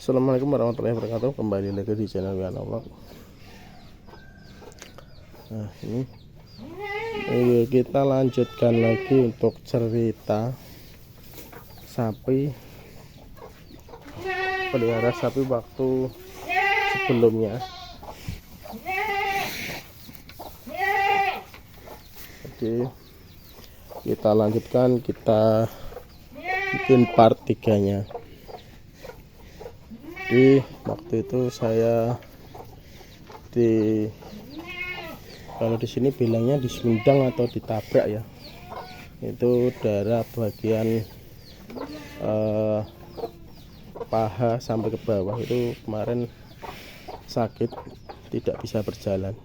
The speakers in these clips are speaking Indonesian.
Assalamualaikum warahmatullahi wabarakatuh. Kembali lagi di channel Wiana Vlog. Nah, ini kita lanjutkan lagi untuk cerita sapi, pelihara sapi waktu sebelumnya. Jadi kita lanjutkan, kita bikin part 3-nya. Jadi waktu itu saya kalau di sini bilangnya disundang atau ditabrak ya, itu darah bagian paha sampai ke bawah itu kemarin sakit, tidak bisa berjalan.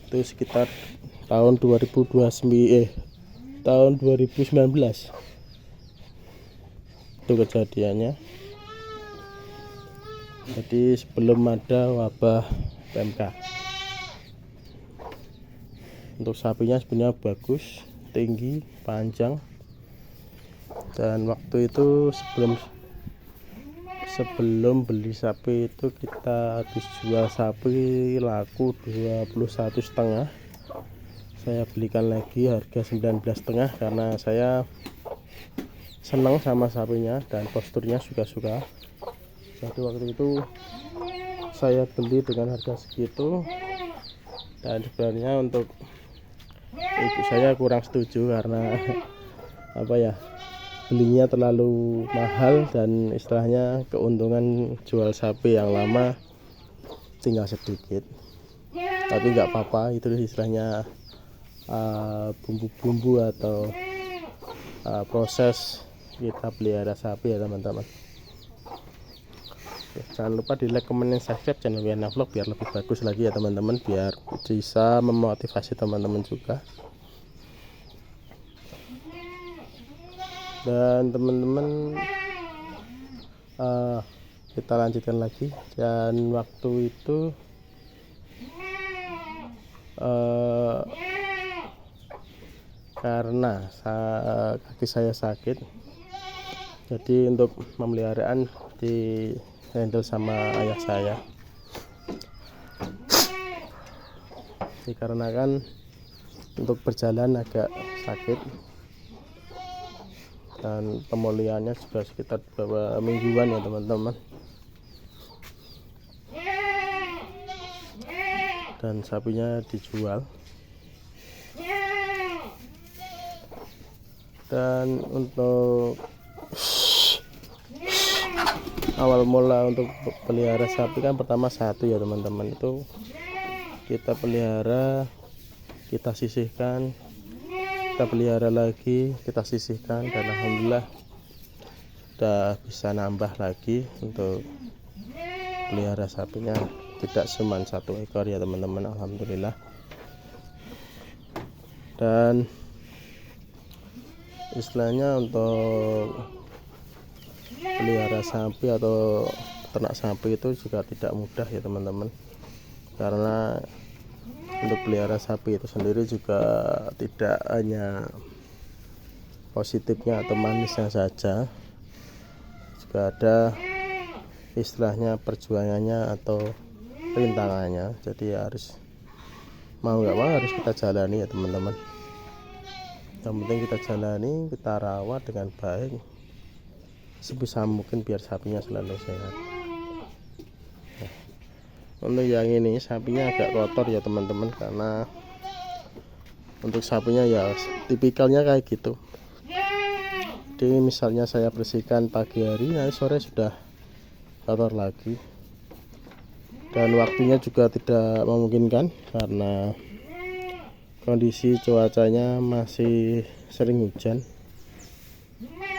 Itu sekitar tahun 2019 itu kejadiannya. Jadi sebelum ada wabah PMK. Untuk sapinya sebenarnya bagus, tinggi, panjang. Dan waktu itu sebelum beli sapi itu kita habis jual sapi laku 21,5. Saya belikan lagi harga 19,5 karena saya senang sama sapinya dan posturnya suka-suka. Jadi waktu itu saya beli dengan harga segitu, dan sebenarnya untuk ibu saya kurang setuju karena belinya terlalu mahal dan istilahnya keuntungan jual sapi yang lama tinggal sedikit. Tapi nggak apa-apa, itu istilahnya bumbu-bumbu atau proses kita pelihara sapi ya teman-teman. Jangan lupa di like, comment, dan subscribe channel Wiana Vlog biar lebih bagus lagi ya teman-teman, biar bisa memotivasi teman-teman juga. Dan teman-teman kita lanjutkan lagi. Dan waktu itu karena kaki saya sakit, jadi untuk pemeliharaan di handle sama ayah saya, dikarenakan untuk berjalan agak sakit dan pemulihannya juga sekitar beberapa mingguan ya teman-teman. Dan sapinya dijual. Dan untuk awal mula untuk pelihara sapi kan pertama satu ya teman-teman, itu kita pelihara, kita sisihkan, kita pelihara lagi, kita sisihkan, dan alhamdulillah sudah bisa nambah lagi untuk pelihara sapinya, tidak cuma 1 ekor ya teman-teman, alhamdulillah. Dan istilahnya untuk pelihara sapi atau ternak sapi itu juga tidak mudah ya teman-teman, karena untuk pelihara sapi itu sendiri juga tidak hanya positifnya atau manisnya saja, juga ada istilahnya perjuangannya atau rintangannya. Jadi harus mau nggak mau harus kita jalani ya teman-teman. Yang penting kita jalani, kita rawat dengan baik sebisa mungkin biar sapinya selalu sehat. Untuk yang ini sapinya agak kotor ya teman-teman, karena untuk sapinya ya tipikalnya kayak gitu. Jadi misalnya saya bersihkan pagi hari, nanti sore sudah kotor lagi. Dan waktunya juga tidak memungkinkan karena kondisi cuacanya masih sering hujan.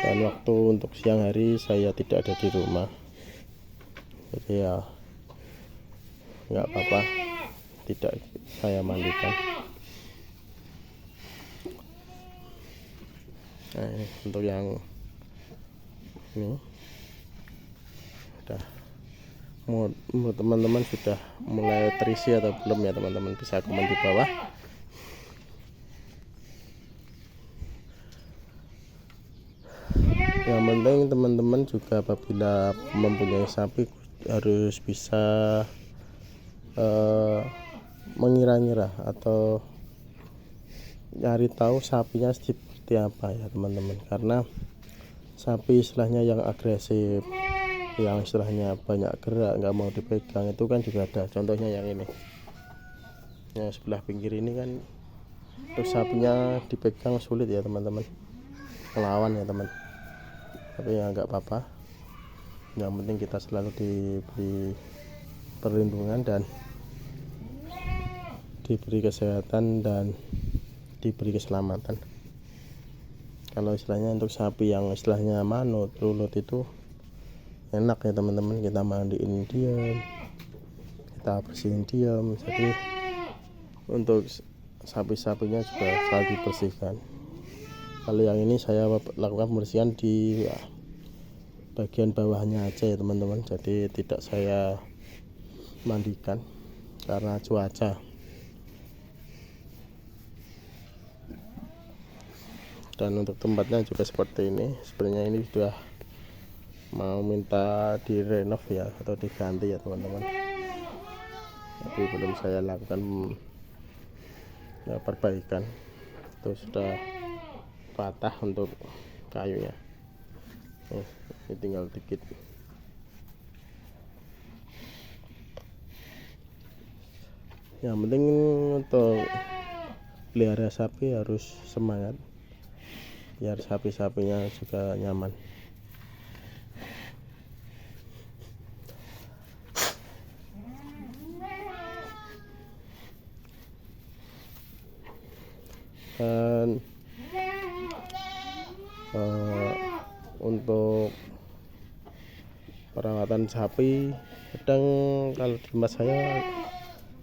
Dan waktu untuk siang hari saya tidak ada di rumah, jadi ya nggak apa-apa, tidak saya mandikan. Nah, ini untuk yang ini udah teman-teman sudah mulai terisi atau belum ya teman-teman, bisa komen di bawah. Yang penting teman-teman juga apabila mempunyai sapi harus bisa mengira-ngira atau nyari tahu sapinya seperti apa ya teman-teman, karena sapi istilahnya yang agresif, yang istilahnya banyak gerak, nggak mau dipegang, itu kan juga ada. Contohnya yang ini, yang sebelah pinggir ini kan, terus sapinya dipegang sulit ya teman-teman, melawan ya teman. Tapi ya nggak apa-apa, yang penting kita selalu diberi perlindungan dan diberi kesehatan dan diberi keselamatan. Kalau istilahnya untuk sapi yang istilahnya manut, rulut itu enak ya teman-teman, kita mandiin diam, kita bersihin diam. Jadi untuk sapi-sapinya juga selalu dibersihkan. Kalau yang ini saya lakukan pembersihan di bagian bawahnya aja ya teman-teman, jadi tidak saya mandikan karena cuaca. Dan untuk tempatnya juga seperti ini. Sebenarnya ini sudah mau minta direnov ya, atau diganti ya teman-teman, tapi belum saya lakukan ya, perbaikan. Itu sudah patah untuk kayunya, ini tinggal dikit. Yang penting untuk pelihara sapi harus semangat, biar sapi-sapinya juga nyaman. Dan untuk perawatan sapi kadang kalau di rumah saya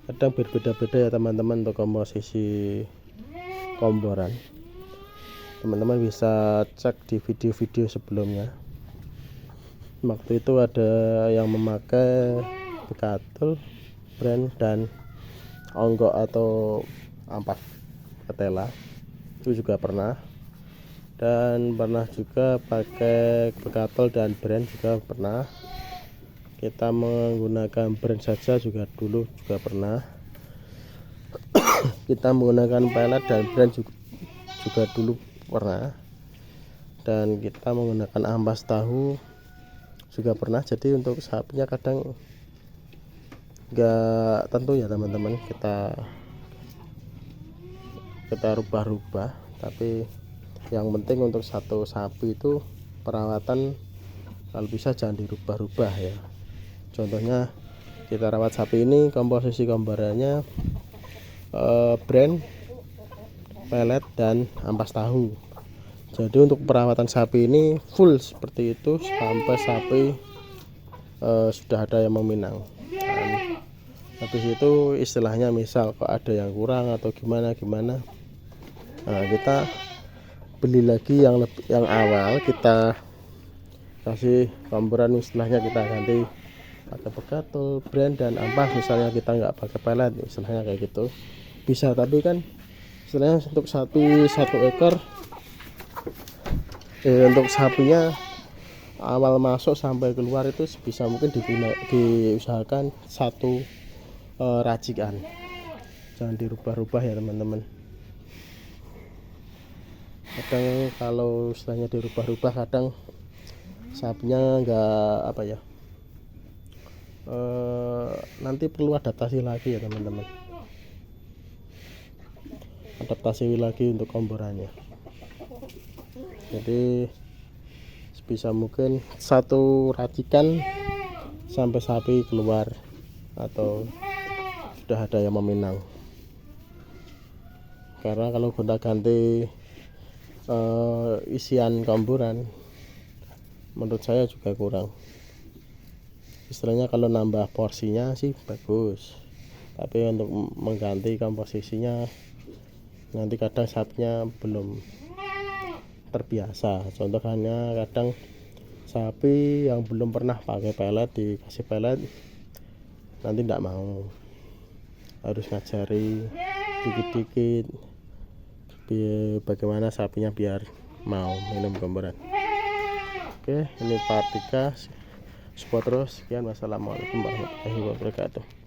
kadang berbeda-beda ya teman-teman. Untuk komposisi komboran, teman-teman bisa cek di video-video sebelumnya. Waktu itu ada yang memakai bekatul, brand, dan onggok atau ampas ketela, itu juga pernah. Dan pernah juga pakai bekatul dan brand juga pernah. Kita menggunakan brand saja juga dulu juga pernah. Kita menggunakan pelet dan brand juga dulu pernah. Dan kita menggunakan ampas tahu juga pernah. Jadi untuk sapinya kadang nggak tentu ya teman-teman, kita rubah-rubah. Tapi yang penting untuk satu sapi itu perawatan kalau bisa jangan dirubah-rubah ya. Contohnya kita rawat sapi ini, komposisi komborannya brand, pelet, dan ampas tahu. Jadi untuk perawatan sapi ini full seperti itu sampai sapi sudah ada yang meminang. Dan habis itu istilahnya misal kok ada yang kurang atau gimana, nah kita beli lagi yang awal, kita kasih komboran, istilahnya kita ganti pakai bekatul, brand, dan ampas. Misalnya kita nggak pakai pelet, istilahnya kayak gitu bisa. Tapi kan istilahnya untuk satu ekor untuk sapinya awal masuk sampai keluar itu sebisa mungkin diusahakan satu racikan, jangan dirubah-rubah ya teman-teman. Kadang kalau istilahnya dirubah-rubah, kadang sapinya nggak nanti perlu adaptasi lagi ya teman-teman, adaptasi lagi untuk komborannya. Jadi sebisa mungkin satu racikan sampai sapi keluar atau sudah ada yang meminang. Karena kalau gonta-ganti isian komboran menurut saya juga kurang. Istilahnya kalau nambah porsinya sih bagus, tapi untuk mengganti komposisinya nanti kadang sapinya belum terbiasa. Contohnya kadang sapi yang belum pernah pakai pelet dikasih pelet nanti tidak mau, harus ngajari dikit-dikit bagaimana sapinya biar mau minum komboran. Oke, ini part 3. Support terus. Sekian, wassalamualaikum warahmatullahi wabarakatuh.